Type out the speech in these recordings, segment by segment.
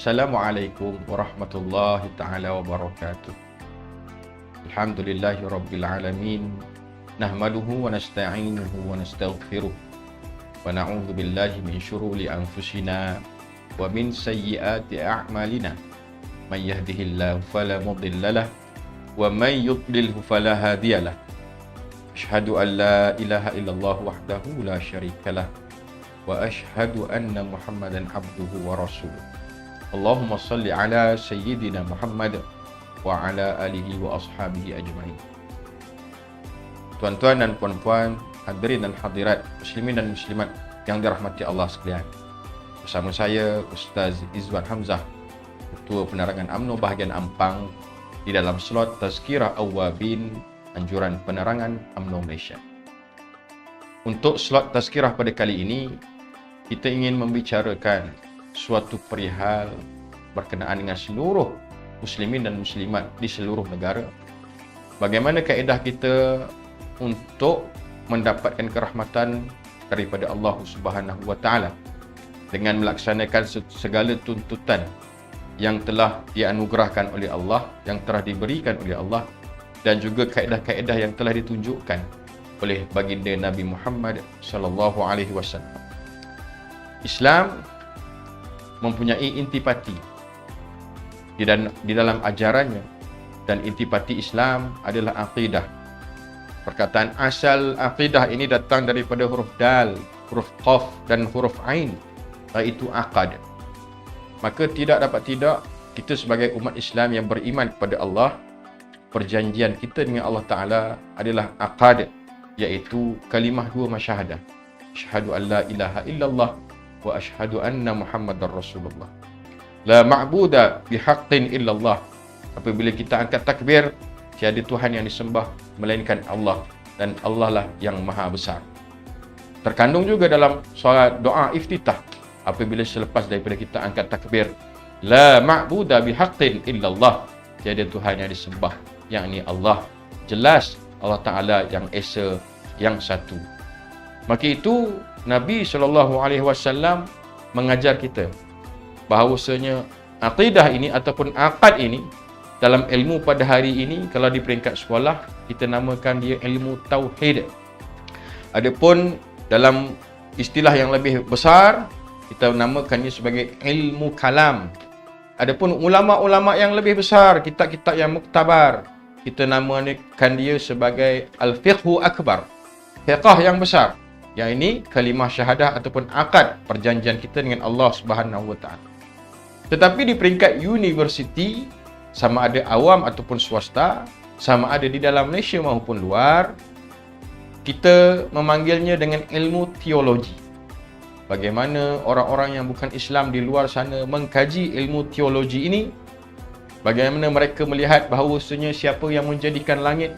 Assalamualaikum warahmatullahi ta'ala wabarakatuh. Alhamdulillahi rabbil alamin. Nahmaduhu wa nasta'inuhu wa nastaghfiruh. Wa na'udzu billahi min syururi anfusina wa min sayyiati a'malina. Man yahdihillahu fala mudhillalah wa man yudlilhu fala hadiyalah. Asyhadu an la ilaha illallah wahdahu la syarikalah wa asyhadu anna Muhammadan abduhu wa rasuluh. Allahumma salli ala sayyidina Muhammad wa ala alihi wa ashabihi ajma'in. Tuan-tuan dan puan-puan, hadirin dan hadirat, muslimin dan muslimat yang dirahmati Allah sekalian. Bersama saya Ustaz Izwan Hamzah, Ketua Penerangan UMNO bahagian Ampang, di dalam slot Tazkirah Awwabin Anjuran Penerangan UMNO Malaysia. Untuk slot tazkirah pada kali ini, kita ingin membicarakan suatu perihal berkenaan dengan seluruh muslimin dan muslimat di seluruh negara. Bagaimana kaedah kita untuk mendapatkan kerahmatan daripada Allah Subhanahu wa taala dengan melaksanakan segala tuntutan yang telah dianugerahkan oleh Allah, yang telah diberikan oleh Allah, dan juga kaedah-kaedah yang telah ditunjukkan oleh baginda Nabi Muhammad sallallahu alaihi wasallam. Islam mempunyai intipati di dalam ajarannya, dan intipati Islam adalah aqidah. Perkataan asal aqidah ini datang daripada huruf dal, huruf qaf dan huruf ain, iaitu aqad. Maka tidak dapat tidak, kita sebagai umat Islam yang beriman kepada Allah, perjanjian kita dengan Allah Ta'ala adalah aqad, iaitu kalimah dua masyahadah. Asyhadu an la ilaha illallah wa asyhadu anna Muhammadar Rasulullah. La ma'buda bihaqqin illallah. Apabila kita angkat takbir, tiada Tuhan yang disembah melainkan Allah, dan Allah lah yang maha besar. Terkandung juga dalam solat doa iftitah, apabila selepas daripada kita angkat takbir, la ma'buda bihaqqin illallah, tiada Tuhan yang disembah, yakni Allah. Jelas Allah Ta'ala yang esa, yang satu. Maka itu Nabi SAW mengajar kita bahawasanya aqidah ini ataupun aqad ini dalam ilmu pada hari ini, kalau di peringkat sekolah kita namakan dia ilmu tauhid. Adapun dalam istilah yang lebih besar kita namakannya sebagai ilmu kalam. Adapun ulama-ulama yang lebih besar, kitab-kitab yang muktabar, kita namakan dia sebagai al-fiqhu akbar, fiqh yang besar. Yang ini kalimah syahadah ataupun akad perjanjian kita dengan Allah Subhanahu wa taala. Tetapi di peringkat universiti, sama ada awam ataupun swasta, sama ada di dalam Malaysia maupun luar, kita memanggilnya dengan ilmu teologi. Bagaimana orang-orang yang bukan Islam di luar sana mengkaji ilmu teologi ini, bagaimana mereka melihat bahawasanya siapa yang menjadikan langit,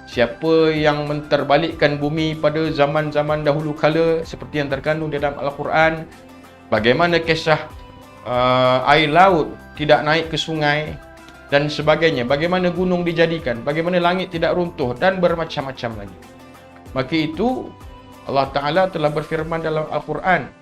siapa yang menterbalikkan bumi pada zaman-zaman dahulu kala seperti yang terkandung dalam Al-Quran, bagaimana kisah air laut tidak naik ke sungai dan sebagainya, bagaimana gunung dijadikan, bagaimana langit tidak runtuh, dan bermacam-macam lagi. Maka itu Allah Ta'ala telah berfirman dalam Al-Quran.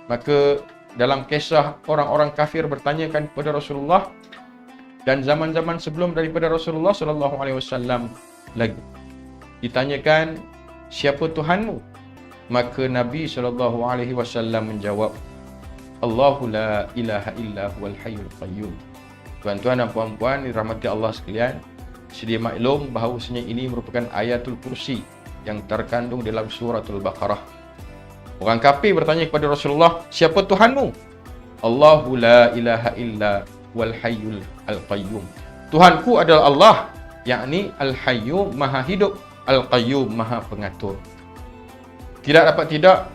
Maka dalam kisah orang-orang kafir bertanyakan kepada Rasulullah, dan zaman-zaman sebelum daripada Rasulullah SAW lagi ditanyakan, siapa Tuhanmu? Maka Nabi SAW menjawab, Allahu la ilaha illa huwal hayyul qayyum. Tuan-tuan dan puan-puan dirahmati Allah sekalian, sedia maklum bahawasanya ini merupakan ayatul kursi yang terkandung dalam suratul Baqarah. Orang kafir bertanya kepada Rasulullah, siapa Tuhanmu? Allahu la ilaha illa huwal hayyul qayyum. Tuhanku adalah Allah, yakni al-hayyum maha hidup, al-qayyum maha pengatur. Tidak dapat tidak,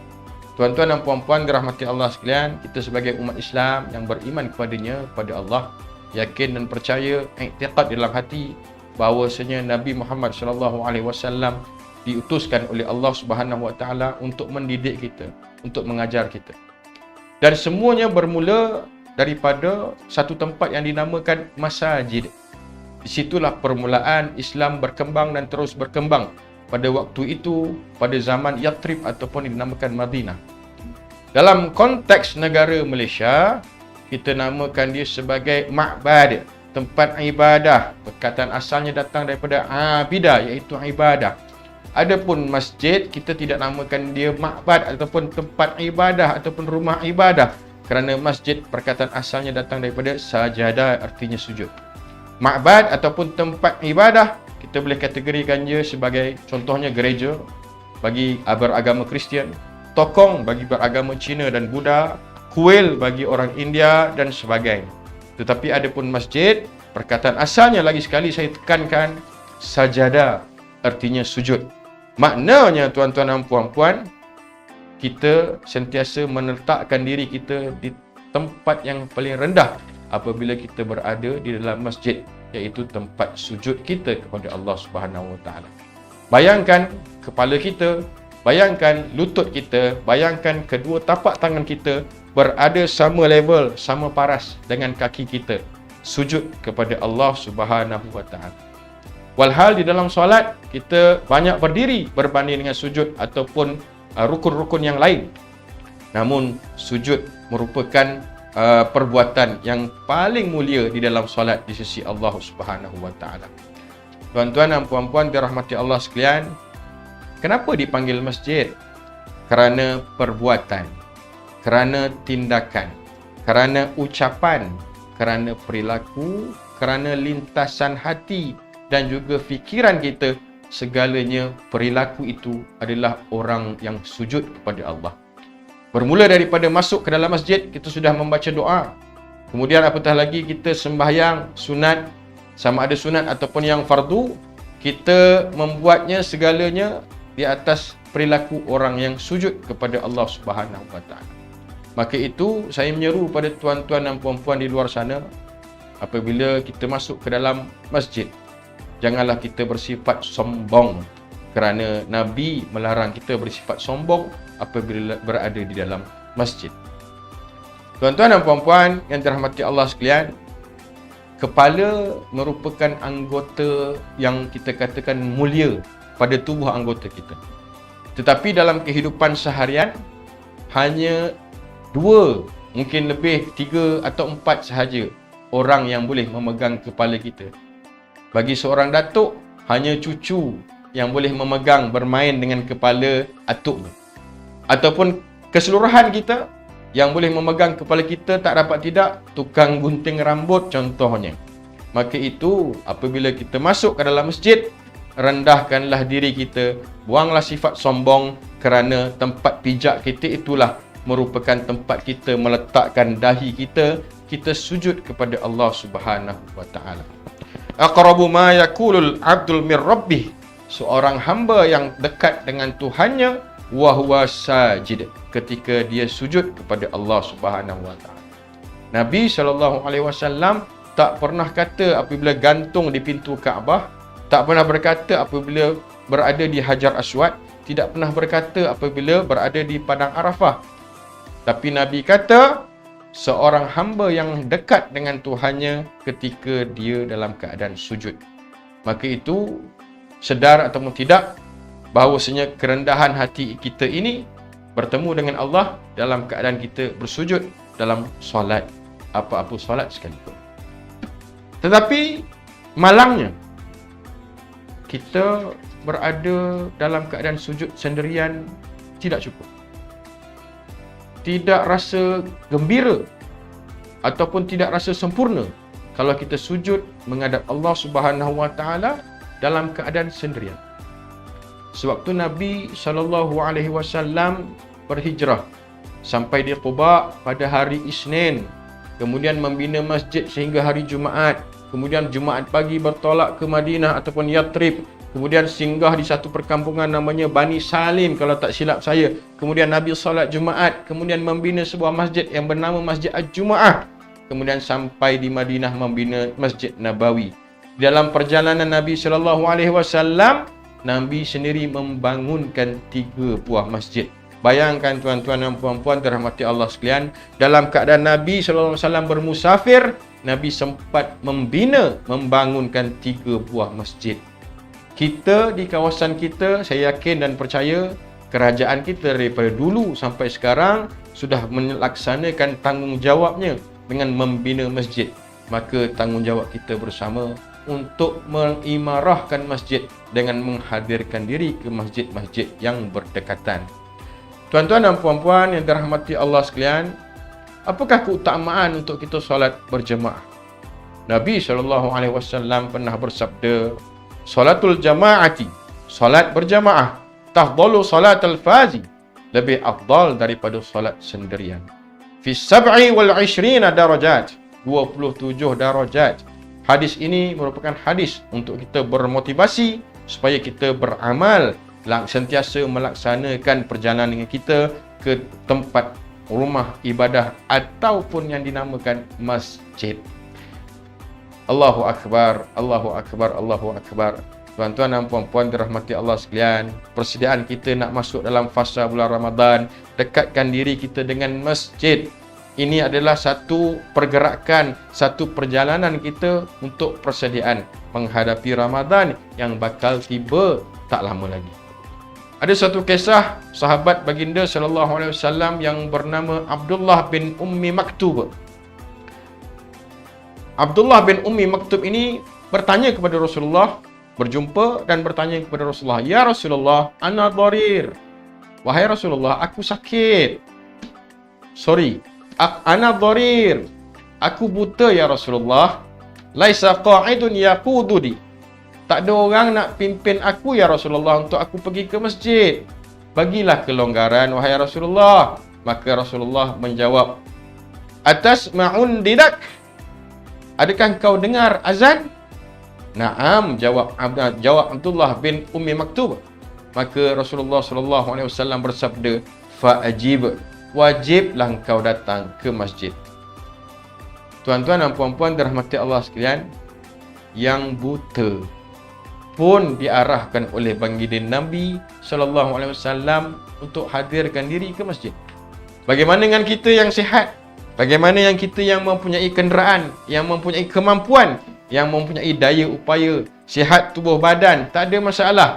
tuan-tuan dan puan-puan dirahmati Allah sekalian, kita sebagai umat Islam yang beriman kepadanya, kepada Allah, yakin dan percaya, i'tiqad dalam hati bahawasanya Nabi Muhammad SAW diutuskan oleh Allah Subhanahu wa taala untuk mendidik kita, untuk mengajar kita. Dan semuanya bermula daripada satu tempat yang dinamakan masajid. Di situlah permulaan Islam berkembang dan terus berkembang. Pada waktu itu, pada zaman Yathrib ataupun dinamakan Madinah. Dalam konteks negara Malaysia, kita namakan dia sebagai ma'bad, tempat ibadah. Perkataan asalnya datang daripada abidah, iaitu ibadah. Adapun masjid, kita tidak namakan dia ma'bad ataupun tempat ibadah ataupun rumah ibadah, kerana masjid perkataan asalnya datang daripada sajadah, artinya sujud. Ma'bad ataupun tempat ibadah, kita boleh kategorikan dia sebagai, contohnya gereja bagi beragama Kristian, tokong bagi beragama Cina dan Buddha, kuil bagi orang India dan sebagainya. Tetapi adapun masjid, perkataan asalnya lagi sekali saya tekankan, sajadah, artinya sujud. Maknanya tuan-tuan dan puan-puan, kita sentiasa meletakkan diri kita di tempat yang paling rendah apabila kita berada di dalam masjid, iaitu tempat sujud kita kepada Allah Subhanahu Wa Taala. Bayangkan kepala kita, bayangkan lutut kita, bayangkan kedua tapak tangan kita berada sama level, sama paras dengan kaki kita, sujud kepada Allah Subhanahu Wa Taala. Walhal di dalam solat kita banyak berdiri berbanding dengan sujud ataupun rukun-rukun yang lain. Namun sujud merupakan perbuatan yang paling mulia di dalam solat di sisi Allah Subhanahu Wa Taala. Tuan-tuan dan puan-puan dirahmati Allah sekalian, kenapa dipanggil masjid? Kerana perbuatan, kerana tindakan, kerana ucapan, kerana perilaku, kerana lintasan hati dan juga fikiran kita, segalanya perilaku itu adalah orang yang sujud kepada Allah. Bermula daripada masuk ke dalam masjid, kita sudah membaca doa. Kemudian apatah lagi kita sembahyang sunat, sama ada sunat ataupun yang fardu, kita membuatnya segalanya di atas perilaku orang yang sujud kepada Allah Subhanahu Wa Taala. Maka itu saya menyeru pada tuan-tuan dan puan-puan di luar sana, apabila kita masuk ke dalam masjid, janganlah kita bersifat sombong, kerana Nabi melarang kita bersifat sombong apabila berada di dalam masjid. Tuan-tuan dan puan-puan yang dirahmati Allah sekalian, kepala merupakan anggota yang kita katakan mulia pada tubuh anggota kita. Tetapi dalam kehidupan seharian, hanya 2, mungkin lebih 3 atau 4 sahaja orang yang boleh memegang kepala kita. Bagi seorang datuk, hanya cucu yang boleh memegang, bermain dengan kepala atuknya. Ataupun keseluruhan kita yang boleh memegang kepala kita, tak dapat tidak, tukang gunting rambut contohnya. Maka itu, apabila kita masuk ke dalam masjid, rendahkanlah diri kita, buanglah sifat sombong, kerana tempat pijak kita itulah merupakan tempat kita meletakkan dahi kita, kita sujud kepada Allah Subhanahu Wa Taala. Aqrabu ma yakulul abdul min rabbih, seorang hamba yang dekat dengan Tuhannya, wa huwa sajid, ketika dia sujud kepada Allah Subhanahu Wa Taala. Nabi SAW tak pernah kata apabila gantung di pintu Kaabah, tak pernah berkata apabila berada di Hajar Aswad, tidak pernah berkata apabila berada di Padang Arafah. Tapi Nabi kata, seorang hamba yang dekat dengan Tuhannya ketika dia dalam keadaan sujud. Maka itu, sedar atau tidak, bahawasanya kerendahan hati kita ini bertemu dengan Allah dalam keadaan kita bersujud dalam solat, apa-apa solat sekalipun. Tetapi malangnya, kita berada dalam keadaan sujud sendirian tidak cukup. Tidak rasa gembira ataupun tidak rasa sempurna kalau kita sujud menghadap Allah Subhanahu Wa Taala dalam keadaan sendirian. Sewaktu Nabi SAW berhijrah sampai di Quba pada hari Isnin, kemudian membina masjid sehingga hari Jumaat, kemudian Jumaat pagi bertolak ke Madinah ataupun Yathrib, kemudian singgah di satu perkampungan namanya Bani Salim kalau tak silap saya. Kemudian Nabi solat Jumaat, kemudian membina sebuah masjid yang bernama Masjid Al-Jumaah. Kemudian sampai di Madinah membina Masjid Nabawi. Dalam perjalanan Nabi SAW, Nabi sendiri membangunkan 3 buah masjid. Bayangkan tuan-tuan dan puan-puan dirahmati Allah sekalian, dalam keadaan Nabi SAW bermusafir, Nabi sempat membangunkan 3 buah masjid. Kita di kawasan kita, saya yakin dan percaya, kerajaan kita daripada dulu sampai sekarang sudah melaksanakan tanggungjawabnya dengan membina masjid, maka tanggungjawab kita bersama untuk mengimarahkan masjid dengan menghadirkan diri ke masjid-masjid yang berdekatan. Tuan-tuan dan puan-puan yang dirahmati Allah sekalian, apakah keutamaan untuk kita solat berjemaah? Nabi SAW pernah bersabda, "Salatul jama'ati, solat berjamaah, tafdalu salatul fazi, lebih afdal daripada solat sendirian. Fi sab'i wal 'ishrina darajat, 27 darajat." Hadis ini merupakan hadis untuk kita bermotivasi supaya kita beramal, sentiasa melaksanakan perjalanan kita ke tempat rumah ibadah ataupun yang dinamakan masjid. Allahu Akbar, Allahu Akbar, Allahu Akbar. Tuan-tuan dan puan-puan dirahmati Allah sekalian, persediaan kita nak masuk dalam fasa bulan Ramadan, dekatkan diri kita dengan masjid. Ini adalah satu pergerakan, satu perjalanan kita untuk persediaan menghadapi Ramadan yang bakal tiba tak lama lagi. Ada satu kisah sahabat baginda sallallahu alaihi wasallam yang bernama Abdullah bin Ummi Maktub. Abdullah bin Ummi Maktub ini bertanya kepada Rasulullah, berjumpa dan bertanya kepada Rasulullah, "Ya Rasulullah, ana dharir." Wahai Rasulullah, aku sakit. Ana dharir. Aku buta ya Rasulullah. Laisa qa'idun yaquduni. Tak ada orang nak pimpin aku ya Rasulullah untuk aku pergi ke masjid. Bagilah kelonggaran wahai Rasulullah. Maka Rasulullah menjawab, "Atasma'un didak? Adakah kau dengar azan?" "Na'am," jawab Abdullah bin Ummi Maktub. Maka Rasulullah SAW bersabda, "Fa'ajib, wajiblah engkau datang ke masjid." Tuan-tuan dan puan-puan dirahmati Allah sekalian, yang buta pun diarahkan oleh baginda Nabi SAW untuk hadirkan diri ke masjid. Bagaimana dengan kita yang sihat? Bagaimana yang kita yang mempunyai kenderaan, yang mempunyai kemampuan, yang mempunyai daya upaya, sihat tubuh badan, tak ada masalah.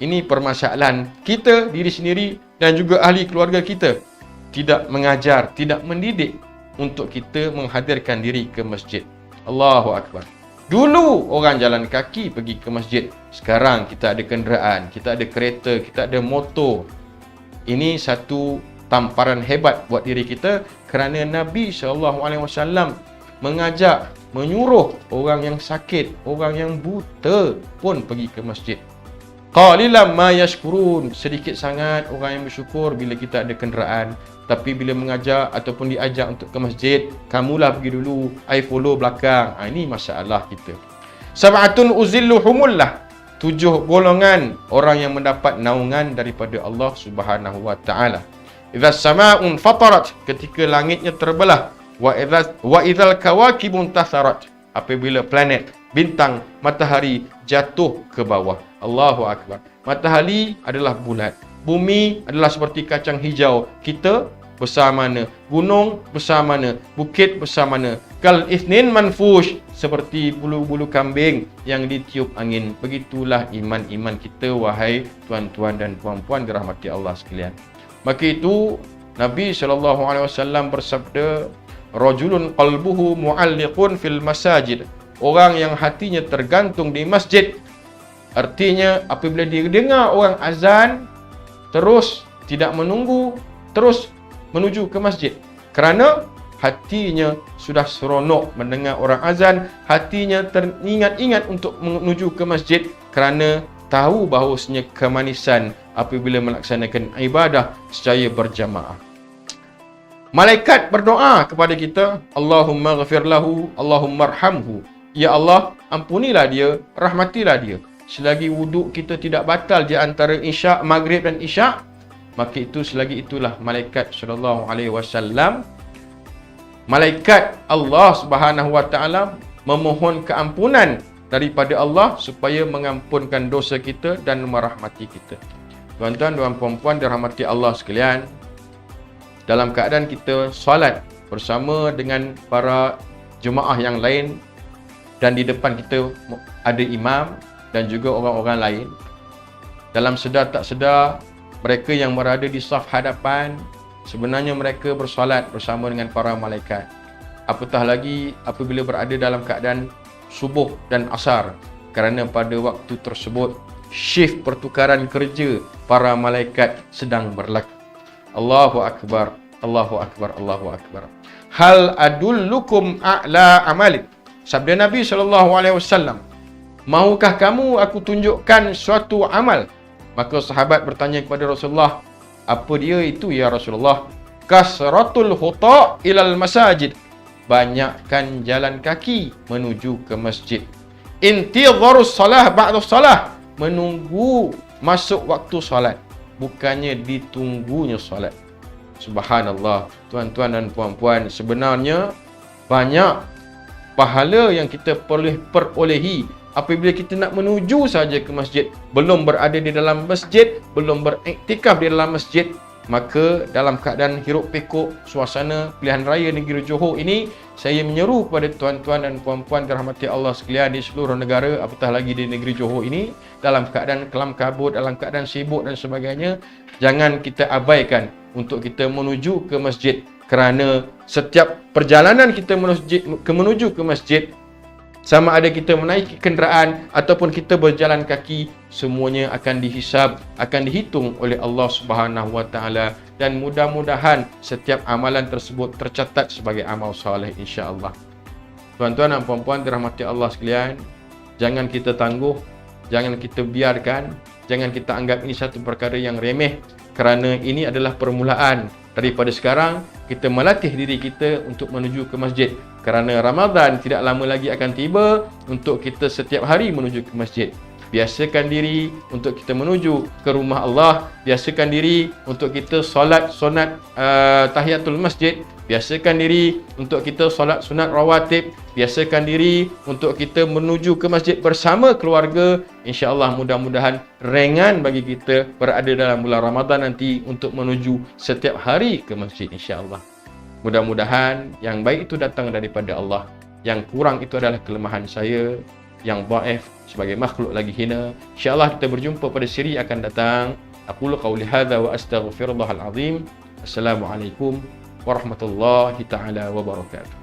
Ini permasalahan kita, diri sendiri dan juga ahli keluarga kita tidak mengajar, tidak mendidik untuk kita menghadirkan diri ke masjid. Allahu Akbar. Dulu orang jalan kaki pergi ke masjid. Sekarang kita ada kenderaan, kita ada kereta, kita ada motor. Ini satu tamparan hebat buat diri kita kerana Nabi SAW mengajak, menyuruh orang yang sakit, orang yang buta pun pergi ke masjid. Qalilan ma yashkurun, sedikit sangat orang yang bersyukur bila kita ada kenderaan. Tapi bila mengajak ataupun diajak untuk ke masjid, kamulah pergi dulu, I follow belakang. Ini masalah kita. Sab'atun uzilluhumullah, 7 golongan orang yang mendapat naungan daripada Allah Subhanahu wa taala. Idza sama'un fatarat, ketika langitnya terbelah. Wa idzal kawakibun tasarat, apabila planet, bintang, matahari jatuh ke bawah. Allahu Akbar. Matahari adalah bulat, bumi adalah seperti kacang hijau. Kita besar mana? Gunung besar mana? Bukit besar mana? Kal ithnin manfush, seperti bulu-bulu kambing yang ditiup angin. Begitulah iman-iman kita wahai tuan-tuan dan puan-puan dirahmati Allah sekalian. Maka itu Nabi SAW bersabda, "Rajulun qalbuhu mu'alliqun fil masajid." Orang yang hatinya tergantung di masjid. Artinya apabila dia dengar orang azan, terus tidak menunggu, terus menuju ke masjid. Kerana hatinya sudah seronok mendengar orang azan, hatinya teringat-ingat untuk menuju ke masjid kerana tahu bahawasanya kemanisan apabila melaksanakan ibadah secara berjamaah. Malaikat berdoa kepada kita, Allahumma ghafir lahu, Allahumma arhamhu. Ya Allah, ampunilah dia, rahmatilah dia. Selagi wuduk kita tidak batal di antara isyak, maghrib dan isyak, maka itu selagi itulah malaikat sallallahu alaihi wasallam, malaikat Allah Subhanahu wa taala memohon keampunan daripada Allah supaya mengampunkan dosa kita dan merahmati kita. Tuan-tuan dan puan-puan dirahmati Allah sekalian, dalam keadaan kita solat bersama dengan para jemaah yang lain dan di depan kita ada imam dan juga orang-orang lain, dalam sedar tak sedar mereka yang berada di saf hadapan sebenarnya mereka bersolat bersama dengan para malaikat. apatah lagi apabila berada dalam keadaan subuh dan asar, kerana pada waktu tersebut shift pertukaran kerja para malaikat sedang berlaku. Allahu akbar, Allahu akbar, Allahu akbar. Hal adullukum a'la amalik. Sabda Nabi SAW, maukah kamu aku tunjukkan suatu amal? Maka sahabat bertanya kepada Rasulullah, apa dia itu ya Rasulullah? Kasratul khuta' ilal masajid. Banyakkan jalan kaki menuju ke masjid. Intidharus salah ba'da salah. Menunggu masuk waktu solat, bukannya ditunggunya solat. Subhanallah, tuan-tuan dan puan-puan, sebenarnya banyak pahala yang kita perolehi apabila kita nak menuju saja ke masjid, belum berada di dalam masjid, belum beriktikaf di dalam masjid. Maka dalam keadaan hiruk pikuk suasana pilihan raya negeri Johor ini, saya menyeru kepada tuan-tuan dan puan-puan dirahmati Allah sekalian di seluruh negara, apatah lagi di negeri Johor ini, dalam keadaan kelam kabut, dalam keadaan sibuk dan sebagainya, jangan kita abaikan untuk kita menuju ke masjid, kerana setiap perjalanan kita menuju ke masjid, sama ada kita menaiki kenderaan ataupun kita berjalan kaki, semuanya akan dihisab, akan dihitung oleh Allah Subhanahu Wa Taala, dan mudah-mudahan setiap amalan tersebut tercatat sebagai amal soleh insya-Allah. Tuan-tuan dan puan-puan dirahmati Allah sekalian, jangan kita tangguh, jangan kita biarkan, jangan kita anggap ini satu perkara yang remeh, kerana ini adalah permulaan. Daripada sekarang, kita melatih diri kita untuk menuju ke masjid. Kerana Ramadan tidak lama lagi akan tiba untuk kita setiap hari menuju ke masjid. Biasakan diri untuk kita menuju ke rumah Allah. Biasakan diri untuk kita solat sunat tahiyatul masjid. Biasakan diri untuk kita solat sunat rawatib. Biasakan diri untuk kita menuju ke masjid bersama keluarga. InsyaAllah mudah-mudahan ringan bagi kita berada dalam bulan Ramadan nanti untuk menuju setiap hari ke masjid insyaAllah. Mudah-mudahan yang baik itu datang daripada Allah. Yang kurang itu adalah kelemahan saya, yang dhaif sebagai makhluk lagi hina. InsyaAllah kita berjumpa pada siri akan datang. Aqulu qawli hadha wa astaghfirullahal azim. Assalamualaikum warahmatullahi taala wabarakatuh.